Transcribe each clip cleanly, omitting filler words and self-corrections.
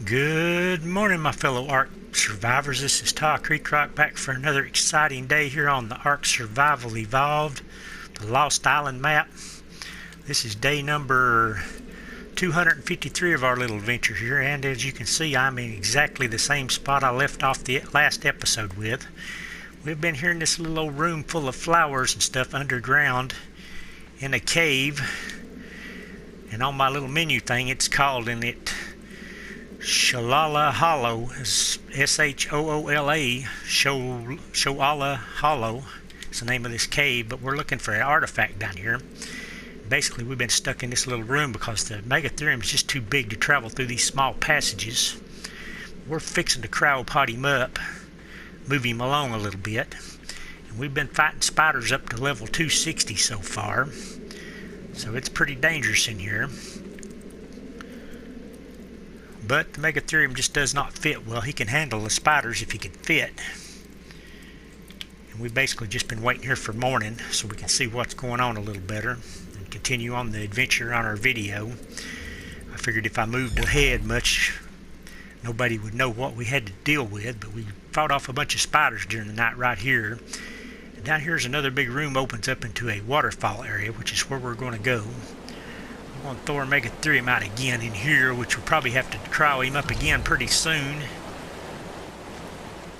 Good morning, my fellow ARK survivors. This is Taw Creek Rock back for another exciting day here on the ARK Survival Evolved, the Lost Island map. This is day number 253 of our little adventure here, and as you can see, I'm in exactly the same spot I left off the last episode with. We've been here in this little old room full of flowers and stuff underground in a cave, and on my little menu thing it's called in it Sholala Hollow, S-H-O-O-L-A, Sholala Hollow is the name of this cave, but we're looking for an artifact down here. Basically, we've been stuck in this little room because the Megatherium is just too big to travel through these small passages. We're fixing to cryopod him up, move him along a little bit, and we've been fighting spiders up to level 260 so far, so it's pretty dangerous in here. But the Megatherium just does not fit well. He can handle the spiders if he can fit. And we've basically just been waiting here for morning so we can see what's going on a little better and continue on the adventure on our video. I figured if I moved ahead much, nobody would know what we had to deal with, but we fought off a bunch of spiders during the night right here. And down here's another big room opens up into a waterfall area, which is where we're going to go. I'm going to throw our Megatherium out again in here, which we'll probably have to cryo him up again pretty soon,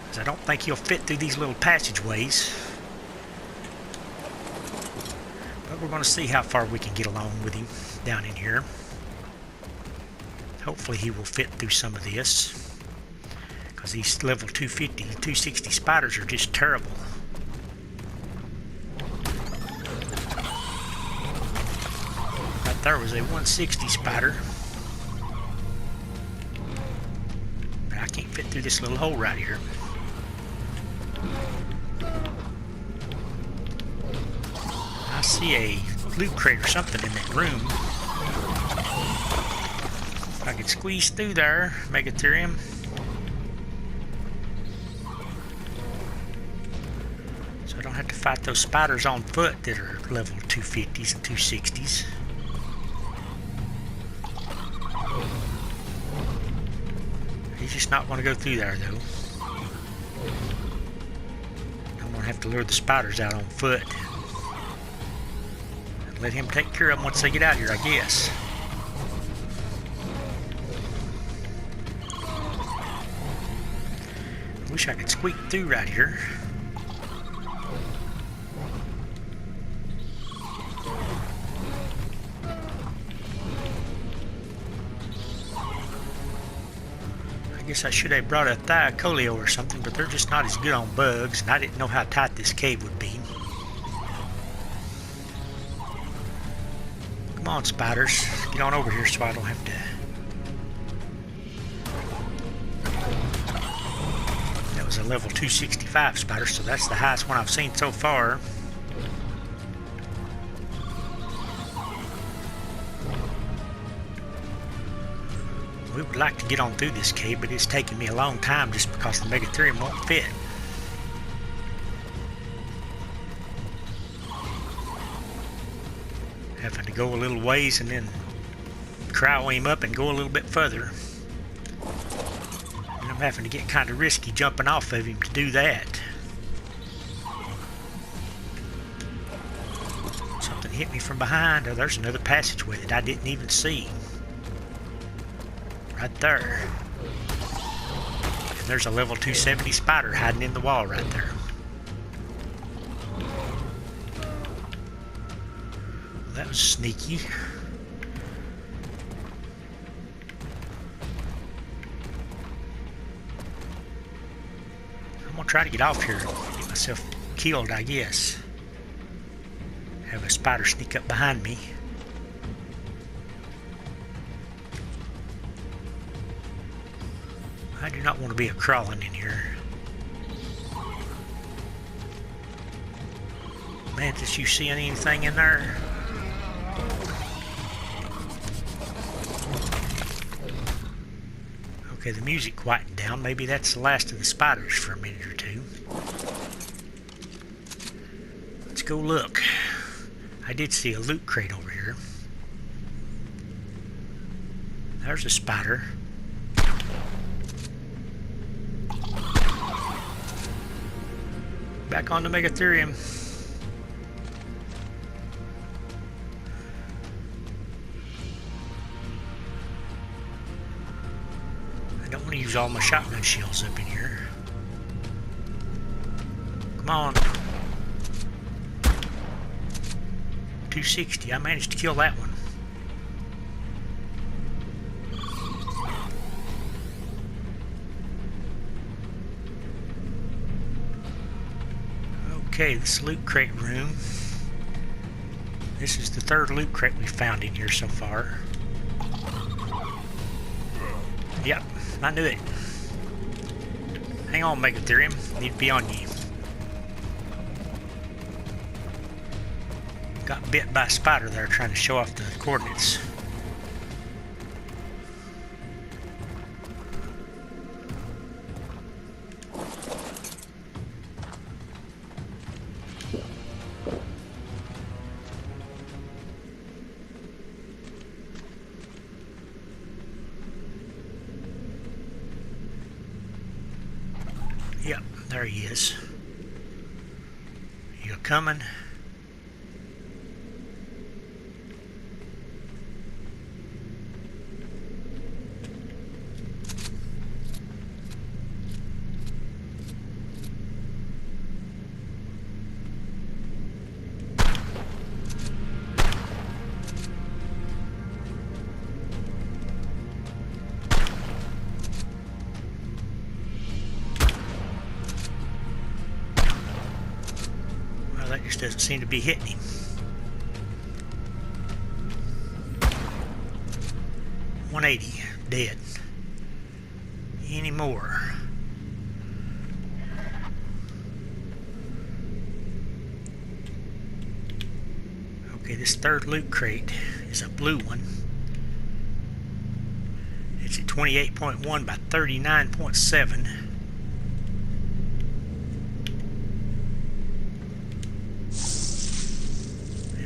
because I don't think he'll fit through these little passageways. But we're going to see how far we can get along with him down in here. Hopefully he will fit through some of this, because these level 250, 260 spiders are just terrible. There was a 160 spider, but I can't fit through this little hole right here. I see a loot crate or something in that room. If I could squeeze through there, Megatherium. So I don't have to fight those spiders on foot that are level 250s and 260s. He's just not going to go through there, though. I'm going to have to lure the spiders out on foot and let him take care of them once they get out here, I guess. I wish I could squeak through right here. I guess I should have brought a Thiacolio or something, but they're just not as good on bugs, and I didn't know how tight this cave would be. Come on, spiders. Get on over here so I don't have to... That was a level 265 spider, so that's the highest one I've seen so far. We would like to get on through this cave, but it's taking me a long time just because the Megatherium won't fit. Having to go a little ways and then cryo him up and go a little bit further. And I'm having to get kind of risky jumping off of him to do that. Something hit me from behind. Oh, there's another passageway that I didn't even see. Right there. And there's a level 270 spider hiding in the wall right there. Well, that was sneaky. I'm gonna try to get off here and get myself killed, I guess. Have a spider sneak up behind me. I do not want to be a crawling in here. Mantis, you see anything in there? Okay, the music quieted down. Maybe that's the last of the spiders for a minute or two. Let's go look. I did see a loot crate over here. There's a spider. Back on the Megatherium. I don't want to use all my shotgun shells up in here. Come on. 260. I managed to kill that one. Okay, this loot crate room. This is the third loot crate we found in here so far. Yep, I knew it. Hang on, Megatherium. Need to be on you. Got bit by a spider there trying to show off the coordinates. Yep, there he is. You coming? That just doesn't seem to be hitting him. $180, dead. Any more? Okay, this third loot crate is a blue one. It's at 28.1 by 39.7.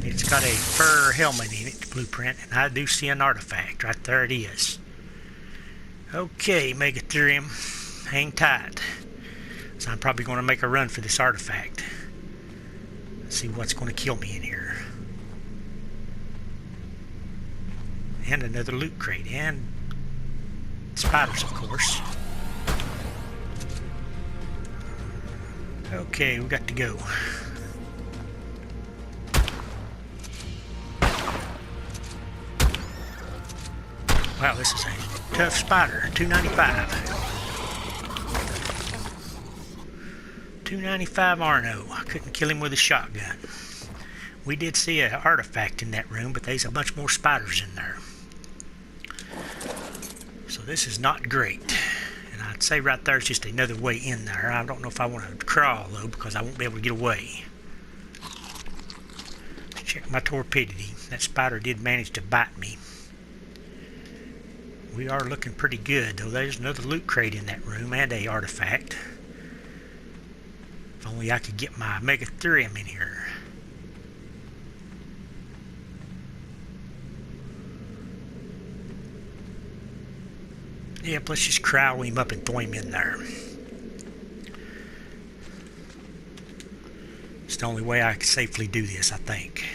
It's got a fur helmet in it, blueprint, and I do see an artifact. Right there it is. Okay, Megatherium, hang tight. So I'm probably going to make a run for this artifact. See what's going to kill me in here. And another loot crate, and spiders, of course. Okay, we got to go. Wow, this is a tough spider. 295. 295 Arno. I couldn't kill him with a shotgun. We did see an artifact in that room, but there's a bunch more spiders in there. So this is not great. And I'd say right there's just another way in there. I don't know if I want to crawl, though, because I won't be able to get away. Let's check my torpidity. That spider did manage to bite me. We are looking pretty good, though. There's another loot crate in that room and a artifact. If only I could get my Megatherium in here. Yep, let's just crowd him up and throw him in there. It's the only way I can safely do this, I think.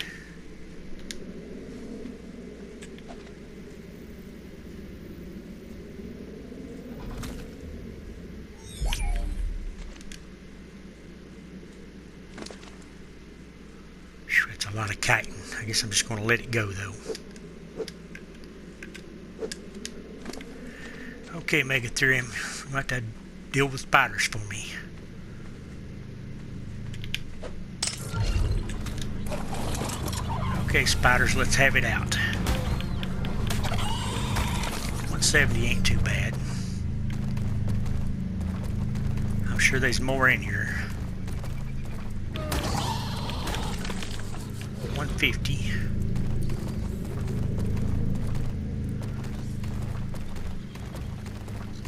A lot of kiting. I guess I'm just going to let it go, though. Okay, Megatherium, you might have to deal with spiders for me. Okay, spiders, let's have it out. 170 ain't too bad. I'm sure there's more in here. 150.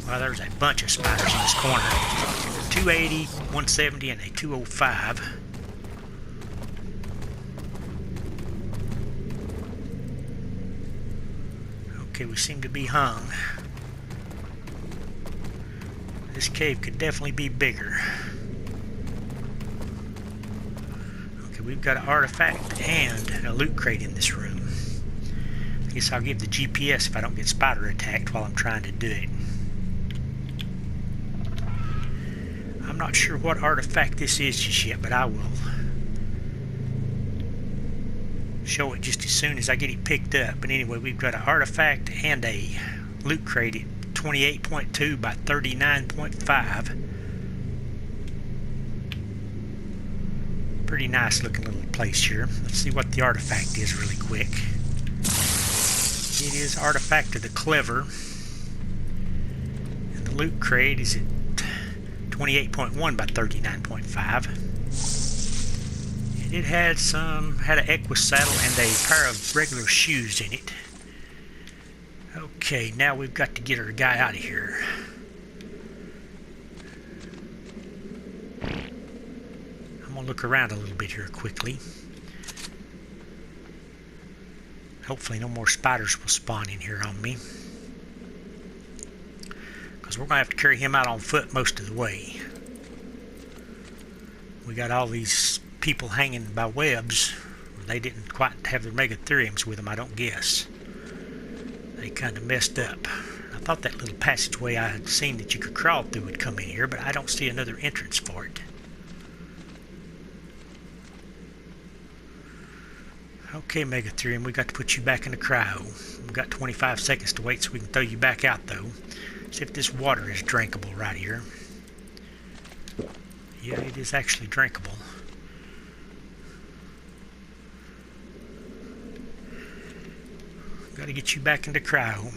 Well, there's a bunch of spiders in this corner. 280, 170, and a 205. Okay, we seem to be hung. This cave could definitely be bigger. Okay, we've got an artifact and a loot crate in this room. I guess I'll give the GPS if I don't get spider attacked while I'm trying to do it. I'm not sure what artifact this is just yet, but I will show it just as soon as I get it picked up. But anyway, we've got an artifact and a loot crate at 28.2 by 39.5. Pretty nice looking little place here. Let's see what the artifact is really quick. It is Artifact of the Cleaver. And the loot crate is at 28.1 by 39.5. And it had an Equus saddle and a pair of regular shoes in it. Okay, now we've got to get our guy out of here. I'm gonna look around a little bit here quickly. Hopefully no more spiders will spawn in here on me, because we're gonna have to carry him out on foot most of the way. We got all these people hanging by webs. They didn't quite have their megatheriums with them, I don't guess. They kind of messed up. I thought that little passageway I had seen that you could crawl through would come in here, but I don't see another entrance for it. Okay, Megatherium, we got to put you back in the cryo. We've got 25 seconds to wait so we can throw you back out, though. See if this water is drinkable right here. Yeah, it is actually drinkable. Got to get you back into cryo.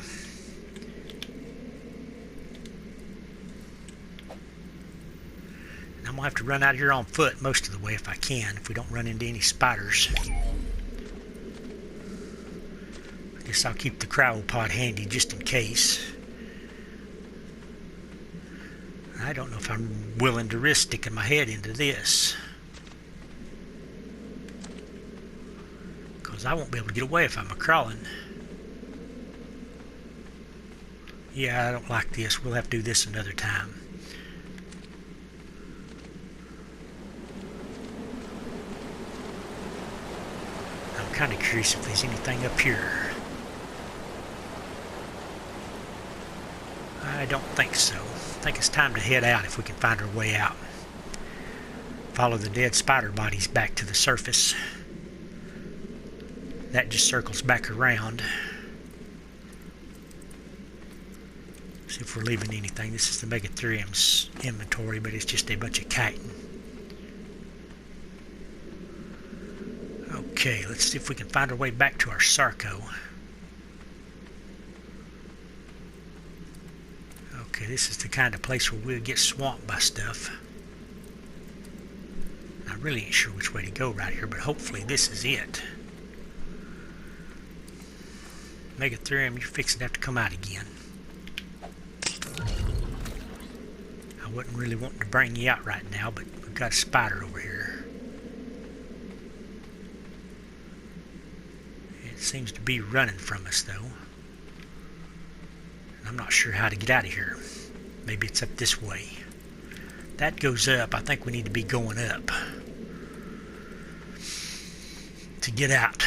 And I'm going to have to run out here on foot most of the way if I can, if we don't run into any spiders. I guess I'll keep the cryopod handy just in case. I don't know if I'm willing to risk sticking my head into this, because I won't be able to get away if I'm a-crawling. Yeah, I don't like this. We'll have to do this another time. I'm kind of curious if there's anything up here. I don't think so. I think it's time to head out if we can find our way out. Follow the dead spider bodies back to the surface. That just circles back around. See if we're leaving anything. This is the Megatherium's inventory, but it's just a bunch of chitin. Okay, let's see if we can find our way back to our Sarco. Okay, this is the kind of place where we'll get swamped by stuff. I really ain't sure which way to go right here, but hopefully this is it. Megatherium, you're fixing to have to come out again. I wasn't really wanting to bring you out right now, but we've got a spider over here. It seems to be running from us, though. I'm not sure how to get out of here. Maybe it's up this way. That goes up. I think we need to be going up to get out.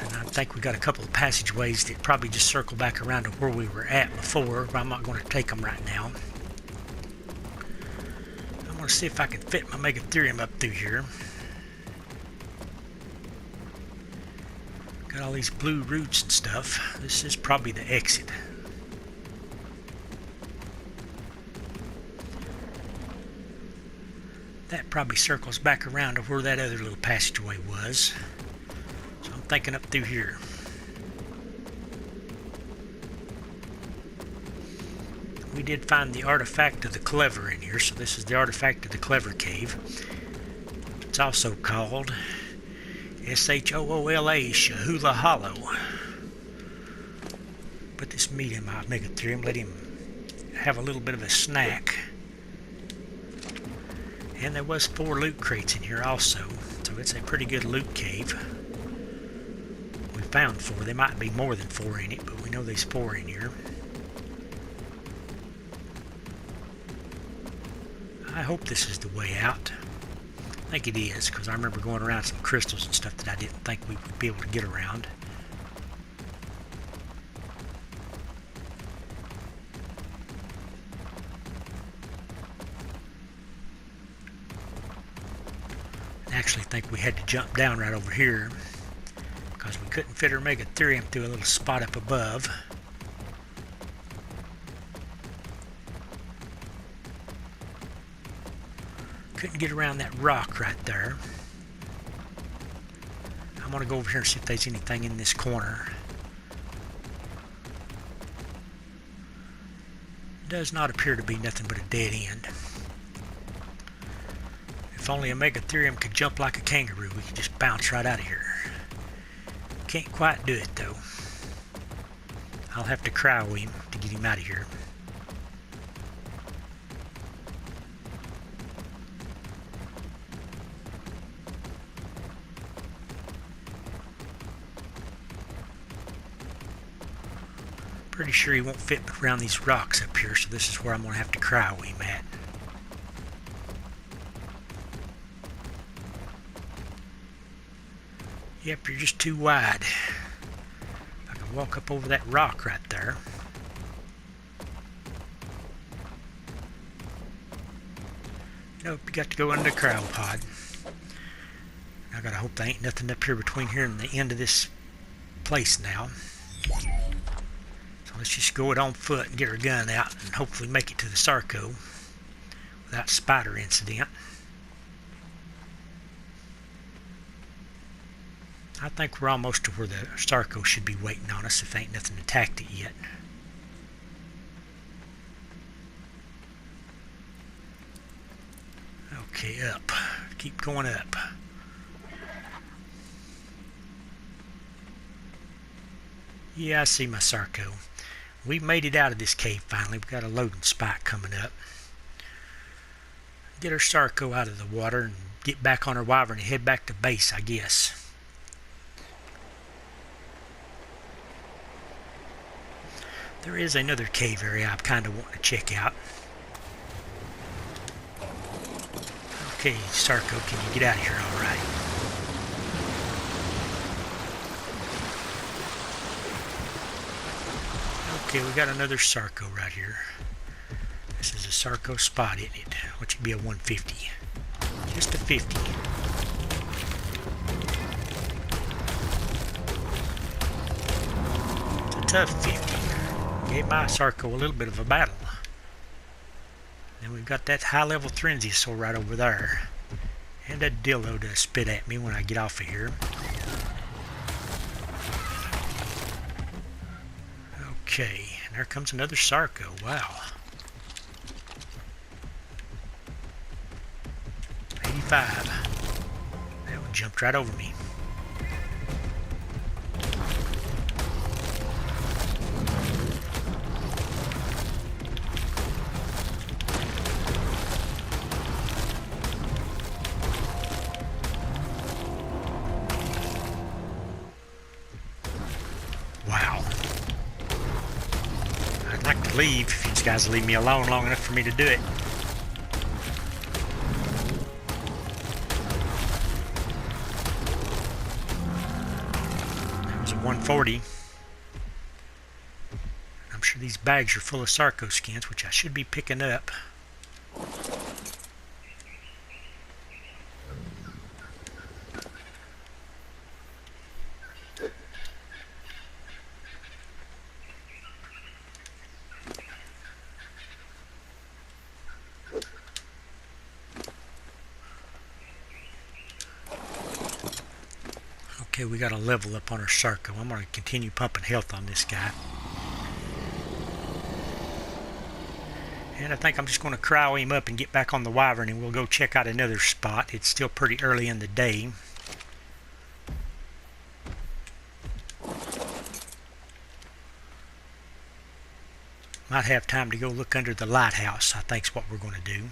And I think we got a couple of passageways that probably just circle back around to where we were at before, but I'm not going to take them right now. I'm going to see if I can fit my Megatherium up through here. Got all these blue roots and stuff. This is probably the exit. That probably circles back around to where that other little passageway was. So I'm thinking up through here. We did find the Artifact of the Cleaver in here, so this is the Artifact of the Cleaver Cave. It's also called S-H-O-O-L-A, Shahula Hollow. Put this meat in my Megatherium, let him have a little bit of a snack. And there was 4 loot crates in here also, so it's a pretty good loot cave. We found 4. There might be more than 4 in it, but we know there's 4 in here. I hope this is the way out. think it is, because I remember going around some crystals and stuff that I didn't think we would be able to get around. I actually think we had to jump down right over here because we couldn't fit our megatherium through a little spot up above. Couldn't get around that rock right there. I'm going to go over here and see if there's anything in this corner. Does not appear to be nothing but a dead end. If only a megatherium could jump like a kangaroo, we could just bounce right out of here. Can't quite do it though. I'll have to cryo him to get him out of here. Pretty sure he won't fit around these rocks up here, so this is where I'm going to have to cryo him at. Yep, you're just too wide. I can walk up over that rock right there. Nope, you got to go under the cryopod. I gotta hope there ain't nothing up here between here and the end of this place now. So let's just go it on foot and get our gun out and hopefully make it to the Sarco without spider incident. I think we're almost to where the Sarco should be waiting on us if ain't nothing attacked it yet. Okay, up. Keep going up. Yeah, I see my Sarco. We've made it out of this cave finally. We've got a loading spike coming up. Get our Sarco out of the water and get back on our wyvern and head back to base, I guess. There is another cave area I'm kind of wanting to check out. Okay, Sarco, can you get out of here all right? Okay, we got another Sarco right here. This is a Sarco spot, isn't it? What should be a 150? Just a 50. It's a tough 50. Gave my Sarco a little bit of a battle. Then we've got that high-level Thrensiosaur right over there. And that dildo to spit at me when I get off of here. Okay, and there comes another Sarco. Wow. 85. That one jumped right over me. Leave if you guys leave me alone long enough for me to do it. That was a 140. I'm sure these bags are full of Sarco skins, which I should be picking up. Okay, we got a level up on our Sarco. I'm going to continue pumping health on this guy. And I think I'm just going to cryo him up and get back on the wyvern and we'll go check out another spot. It's still pretty early in the day. Might have time to go look under the lighthouse, I think's what we're going to do.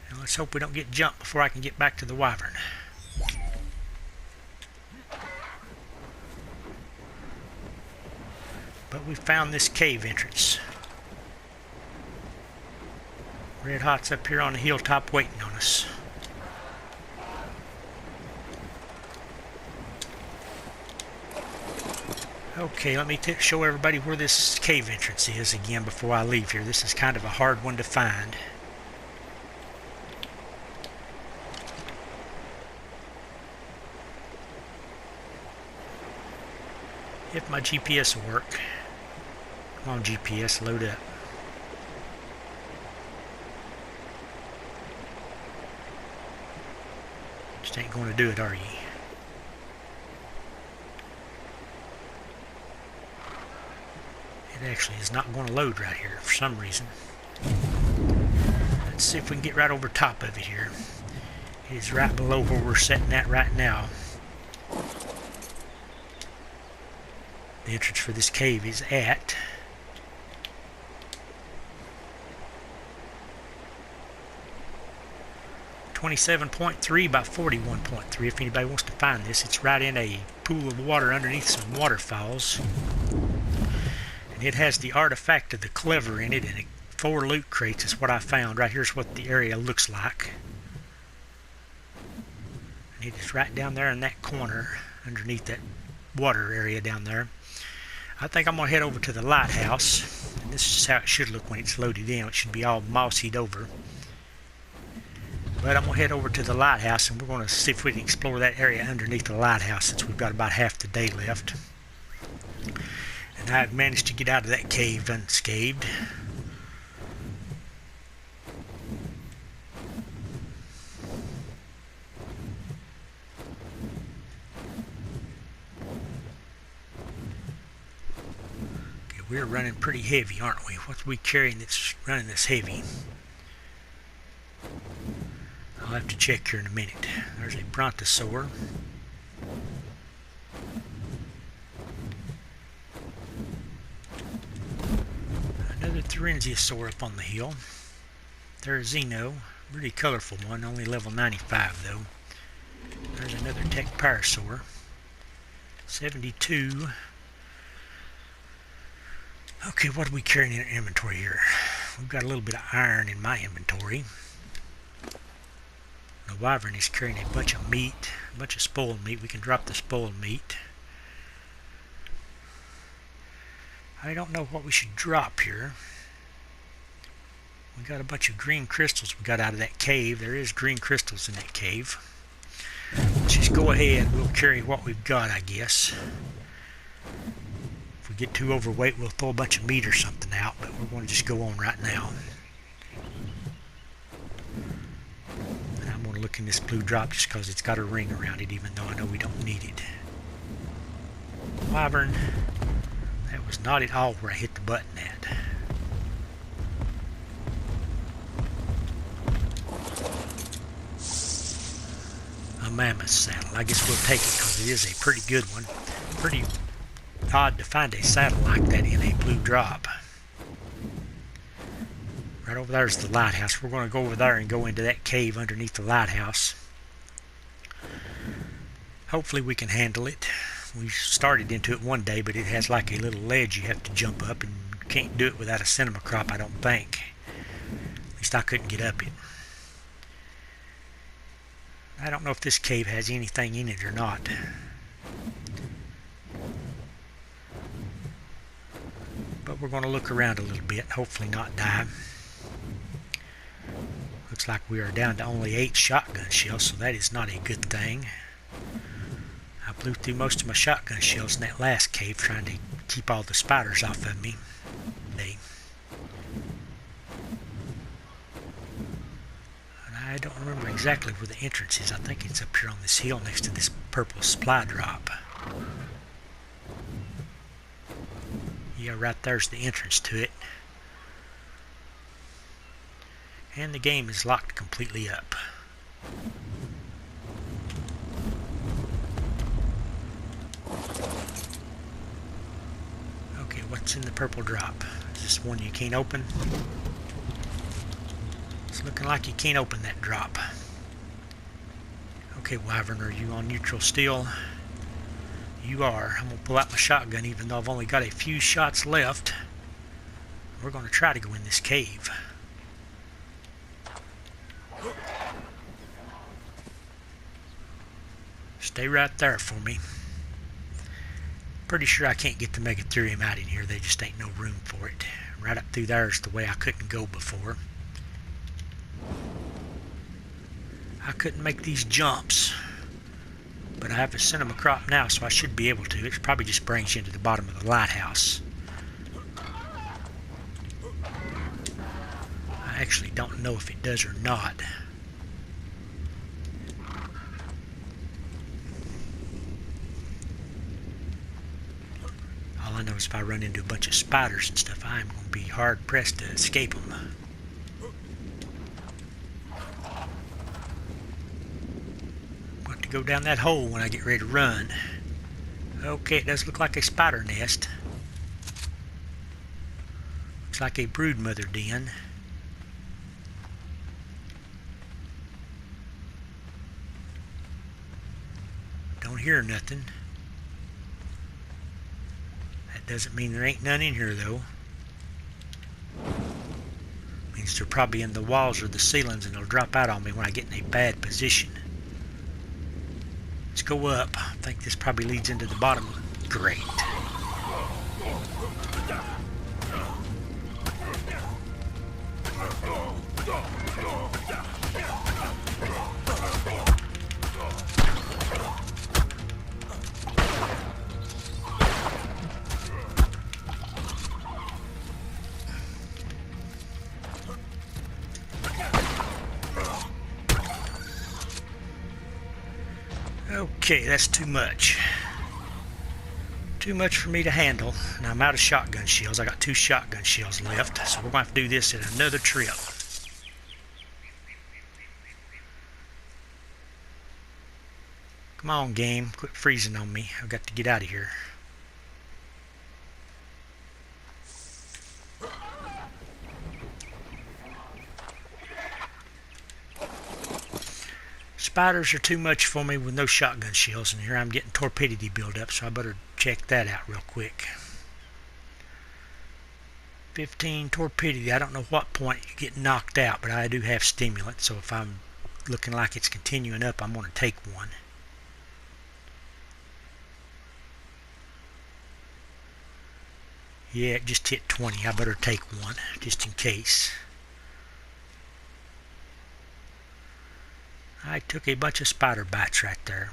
And let's hope we don't get jumped before I can get back to the wyvern. But we found this cave entrance. Red Hot's up here on the hilltop waiting on us. Okay, let me show everybody where this cave entrance is again before I leave here. This is kind of a hard one to find. If my GPS will work. Come on, GPS, load up. Just ain't going to do it, are you? It actually is not going to load right here for some reason. Let's see if we can get right over top of it here. It is right below where we're sitting at right now. The entrance for this cave is at 27.3 by 41.3. If anybody wants to find this, it's right in a pool of water underneath some waterfalls. And it has the artifact of the Cleaver in it, and 4 loot crates is what I found. Right here's what the area looks like. And it is right down there in that corner, underneath that water area down there. I think I'm going to head over to the lighthouse. And this is how it should look when it's loaded in. It should be all mossied over. But I'm going to head over to the lighthouse, and we're going to see if we can explore that area underneath the lighthouse, since we've got about half the day left. And I've managed to get out of that cave unscathed. Okay, we're running pretty heavy, aren't we? What are we carrying that's running this heavy? I'll have to check here in a minute. There's a Brontosaur. Another Therensiosaur up on the hill. There's Xeno, really colorful one, only level 95 though. There's another Parasaur. 72. Okay, what are we carrying in our inventory here? We've got a little bit of iron in my inventory. The wyvern is carrying a bunch of meat, a bunch of spoiled meat. We can drop the spoiled meat. I don't know what we should drop here. We got a bunch of green crystals we got out of that cave. There is green crystals in that cave. Let's just go ahead. We'll carry what we've got, I guess. If we get too overweight, we'll throw a bunch of meat or something out, but we're going to just go on right now. Look in this blue drop just because it's got a ring around it, even though I know we don't need it. Wyvern, that was not at all where I hit the button at. A mammoth saddle. I guess we'll take it because it is a pretty good one. Pretty odd to find a saddle like that in a blue drop. Right over there is the lighthouse. We're going to go over there and go into that cave underneath the lighthouse. Hopefully we can handle it. We started into it one day, but it has like a little ledge you have to jump up, and you can't do it without a cinema crop, I don't think. At least I couldn't get up it. I don't know if this cave has anything in it or not. But we're going to look around a little bit, hopefully not die. Looks like we are down to only 8 shotgun shells, so that is not a good thing. I blew through most of my shotgun shells in that last cave trying to keep all the spiders off of me. And I don't remember exactly where the entrance is. I think it's up here on this hill next to this purple supply drop. Yeah, right there's the entrance to it. And the game is locked completely up. Okay, what's in the purple drop? Is this one you can't open? It's looking like you can't open that drop. Okay, Wyvern, are you on neutral still? You are. I'm going to pull out my shotgun even though I've only got a few shots left. We're going to try to go in this cave. Stay right there for me. Pretty sure I can't get the megatherium out in here. There just ain't no room for it. Right up through there is the way I couldn't go before. I couldn't make these jumps, but I have a cinema crop now, so I should be able to. It probably just brings you into the bottom of the lighthouse. I actually don't know if it does or not. All I know is if I run into a bunch of spiders and stuff, I am going to be hard pressed to escape them. To go down that hole when I get ready to run. Okay, it does look like a spider nest. Looks like a brood mother den. Don't hear nothing. That doesn't mean there ain't none in here though. Means they're probably in the walls or the ceilings and they'll drop out on me when I get in a bad position. Let's go up. I think this probably leads into the bottom. Great. Okay, that's too much. Too much for me to handle. Now I'm out of shotgun shells. I got 2 shotgun shells left, so we're going to have to do this at another trip. Come on, game. Quit freezing on me. I've got to get out of here. Spiders are too much for me with no shotgun shells in here. I'm getting torpidity buildup, so I better check that out real quick. 15 torpidity. I don't know what point you get knocked out, but I do have stimulant, so if I'm looking like it's continuing up, I'm going to take one. Yeah, it just hit 20. I better take one, just in case. I took a bunch of spider bites right there.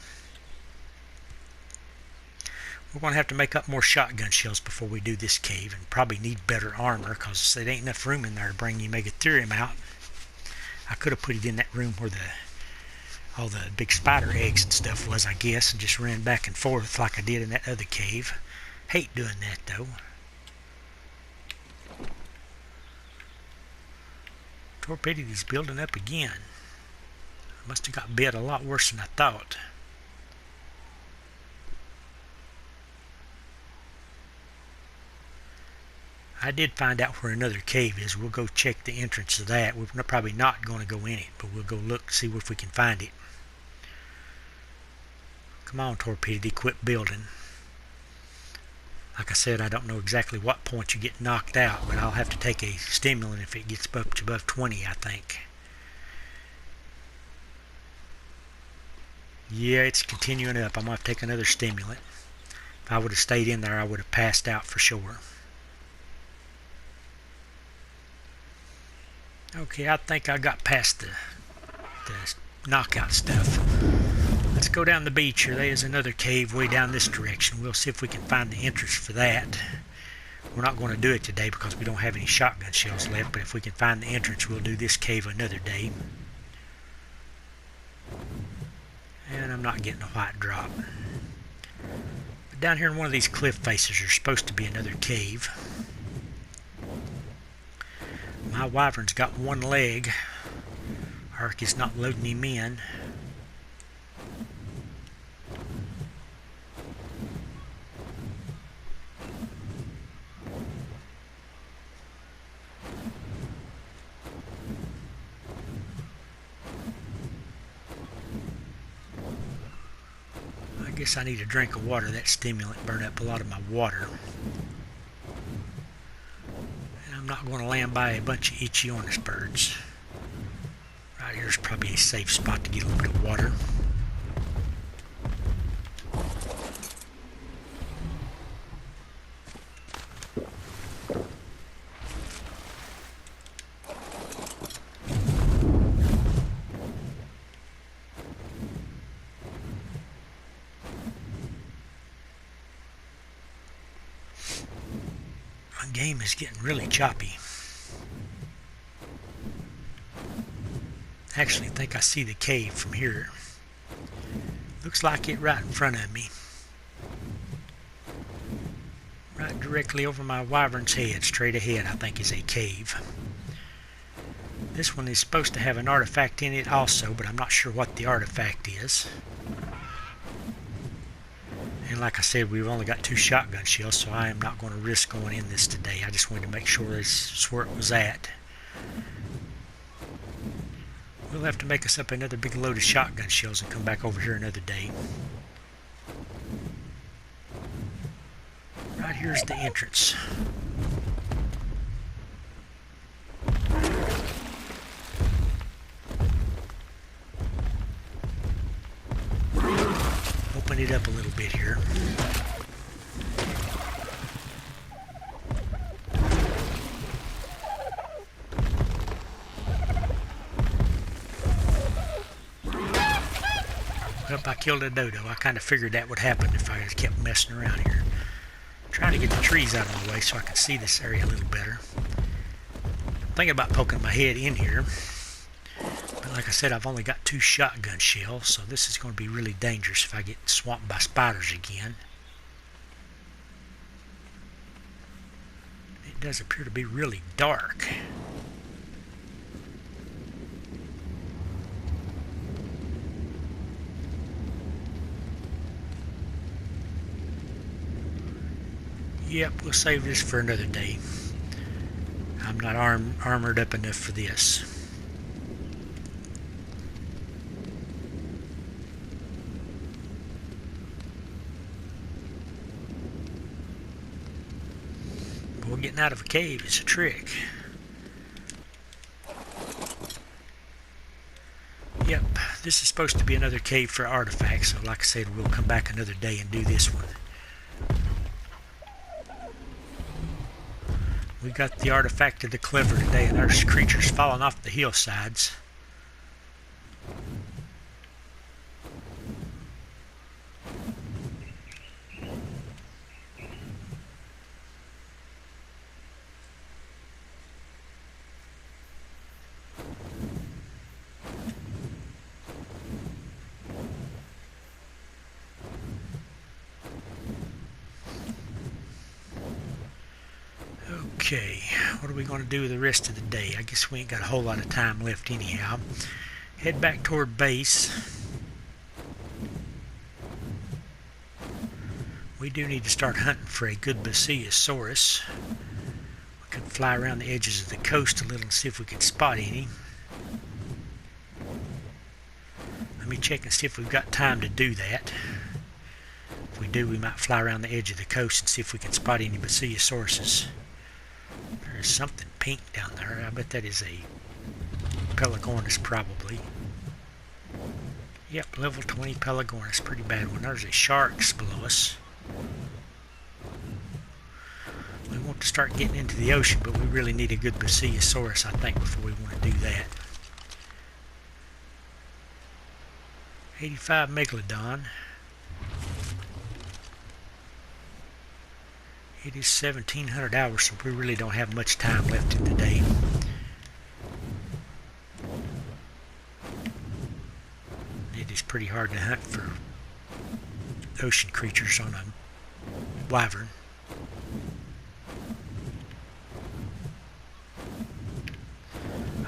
We're going to have to make up more shotgun shells before we do this cave, and probably need better armor because there ain't enough room in there to bring you megatherium out. I could have put it in that room where all the big spider eggs and stuff was, I guess, and just ran back and forth like I did in that other cave. Hate doing that though. Torpidity's building up again. Must have got bit a lot worse than I thought. I did find out where another cave is. We'll go check the entrance of that. We're probably not going to go in it, but we'll go look, see if we can find it. Come on, Torpidity, quit building. Like I said, I don't know exactly what point you get knocked out, but I'll have to take a stimulant if it gets up to above 20, I think. Yeah, it's continuing up. I'm going to have to take another stimulant. If I would have stayed in there, I would have passed out for sure. Okay, I think I got past the knockout stuff. Let's go down the beach here. There's another cave way down this direction. We'll see if we can find the entrance for that. We're not going to do it today because we don't have any shotgun shells left, but if we can find the entrance, we'll do this cave another day. And I'm not getting a white drop. But down here in one of these cliff faces, there's supposed to be another cave. My wyvern's got one leg. ARK is not loading him in. I guess I need a drink of water. That stimulant burned up a lot of my water. And I'm not going to land by a bunch of itchy orange birds. Right Right here's probably a safe spot to get a little bit of water. My game is getting really choppy. Actually, I think I see the cave from here. Looks like it right in front of me. Right directly over my wyvern's head, straight ahead, I think is a cave. This one is supposed to have an artifact in it also, but I'm not sure what the artifact is. And like I said, we've only got 2 shotgun shells, so I am not going to risk going in this today. I just wanted to make sure this is where it was at. We'll have to make us up another big load of shotgun shells and come back over here another day. Right here's the entrance. Open it up a little bit here. Yep, I killed a dodo. I kind of figured that would happen if I just kept messing around here. I'm trying to get the trees out of my way so I can see this area a little better. I'm thinking about poking my head in here. But like I said, I've only got 2 shotgun shells, so this is going to be really dangerous if I get swamped by spiders again. It does appear to be really dark. Yep, we'll save this for another day. I'm not armored up enough for this. Boy, getting out of a cave is a trick. Yep, this is supposed to be another cave for artifacts, so like I said, we'll come back another day and do this one. We got the artifact of the Cleaver today, and there's creatures falling off the hillsides. Okay, what are we going to do the rest of the day? I guess we ain't got a whole lot of time left anyhow. Head back toward base. We do need to start hunting for a good Biotoxin. We could fly around the edges of the coast a little and see if we could spot any. Let me check and see if we've got time to do that. If we do, we might fly around the edge of the coast and see if we can spot any Biotoxins. There's something pink down there. I bet that is a Pelagornis probably. Yep, level 20 Pelagornis. Pretty bad one. There's a sharks below us. We want to start getting into the ocean, but we really need a good Biotoxin, I think, before we want to do that. 85 Megalodon. It is 1700 hours, so we really don't have much time left in the day. It is pretty hard to hunt for ocean creatures on a wyvern.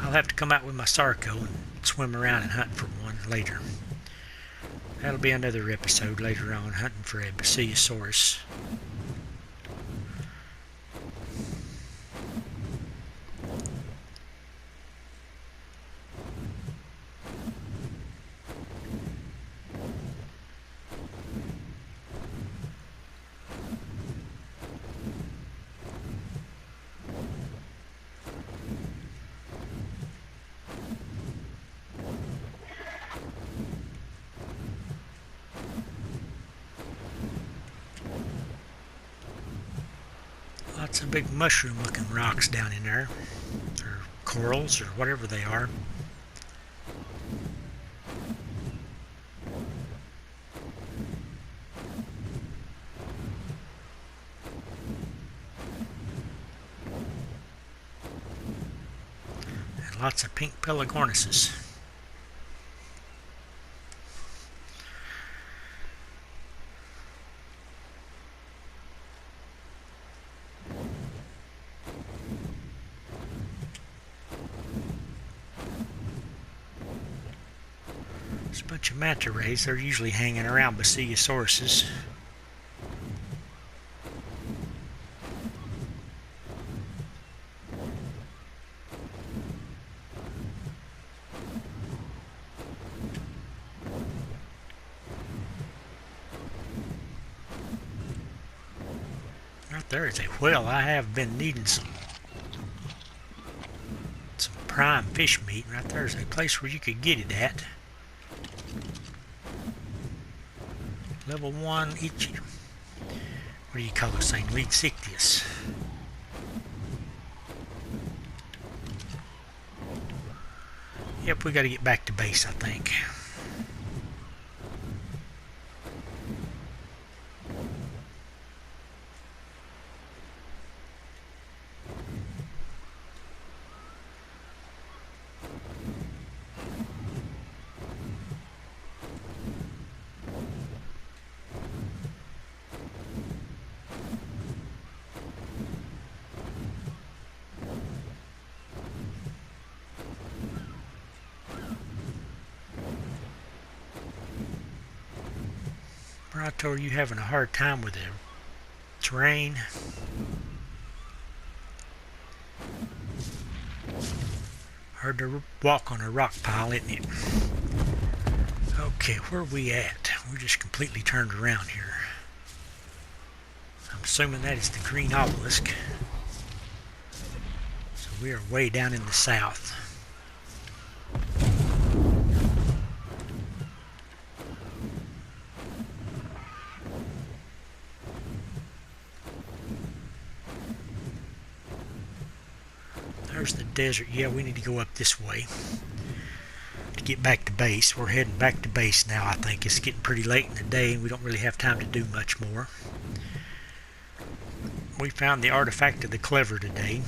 I'll have to come out with my Sarco and swim around and hunt for one later. That'll be another episode later on, hunting for a Biotoxin. Lots of big mushroom looking rocks down in there, or corals, or whatever they are. And lots of pink pelagornises. There's a bunch of manta rays. They're usually hanging around Basiosauruses. Right there is a whale. I have been needing some prime fish meat. Right there's a place where you could get it at. Level 1 each. What do you call this thing? Leadsictius. Yep, we got to get back to base, I think. Bronto, are you having a hard time with the terrain? Hard to walk on a rock pile, isn't it? Okay, where are we at? We're just completely turned around here. I'm assuming that is the green obelisk. So we are way down in the south. There's the desert. Yeah, we need to go up this way to get back to base. We're heading back to base now, I think. It's getting pretty late in the day and we don't really have time to do much more. We found the artifact of the Cleaver today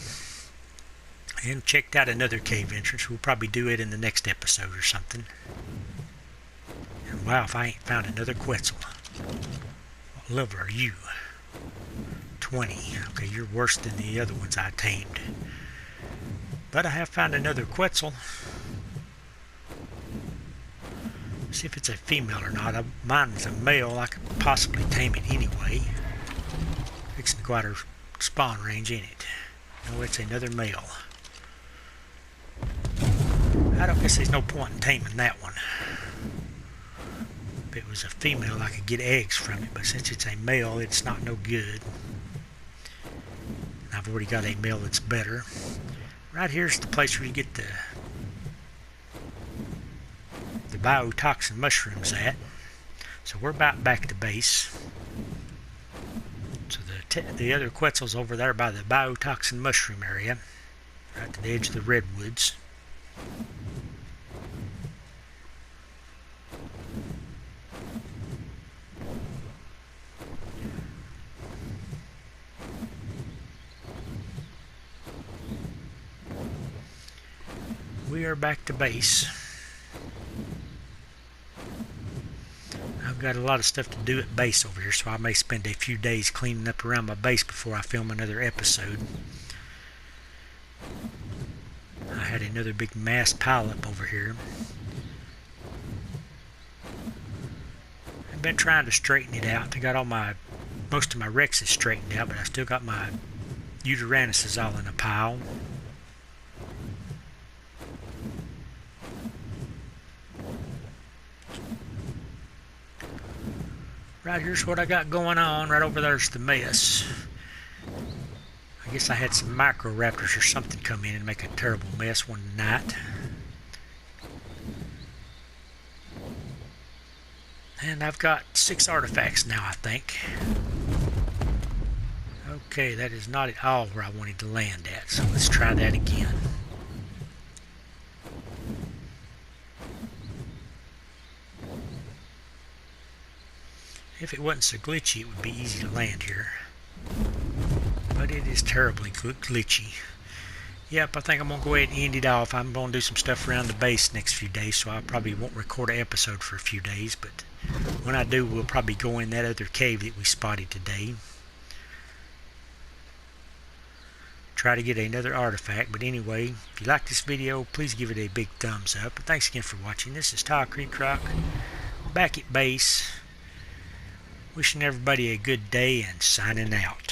and checked out another cave entrance. We'll probably do it in the next episode or something. And wow, if I ain't found another Quetzal. What level are you? 20. Okay, you're worse than the other ones I tamed. But I have found another Quetzal. See if it's a female or not. Mine is a male. I could possibly tame it anyway. Fixing to go out of spawn range, ain't it? No, it's another male. I don't guess there's no point in taming that one. If it was a female, I could get eggs from it, but since it's a male, it's not no good. And I've already got a male that's better. Right here's the place where you get the biotoxin mushrooms at. So we're about back to base. So the other Quetzal's over there by the biotoxin mushroom area, right to the edge of the redwoods. We are back to base. I've got a lot of stuff to do at base over here, so I may spend a few days cleaning up around my base before I film another episode. I had another big mass pile up over here. I've been trying to straighten it out. I got most of my Rexes straightened out, but I still got my Uterannuses all in a pile. Right here's what I got going on. Right over there's the mess. I guess I had some micro-raptors or something come in and make a terrible mess one night. And I've got 6 artifacts now, I think. Okay, that is not at all where I wanted to land at, so let's try that again. If it wasn't so glitchy, it would be easy to land here. But it is terribly glitchy. Yep, I think I'm going to go ahead and end it off. I'm going to do some stuff around the base next few days, so I probably won't record an episode for a few days, but when I do, we'll probably go in that other cave that we spotted today. Try to get another artifact, but anyway, if you like this video, please give it a big thumbs up. And thanks again for watching. This is Cleaver, back at base, wishing everybody a good day and signing out.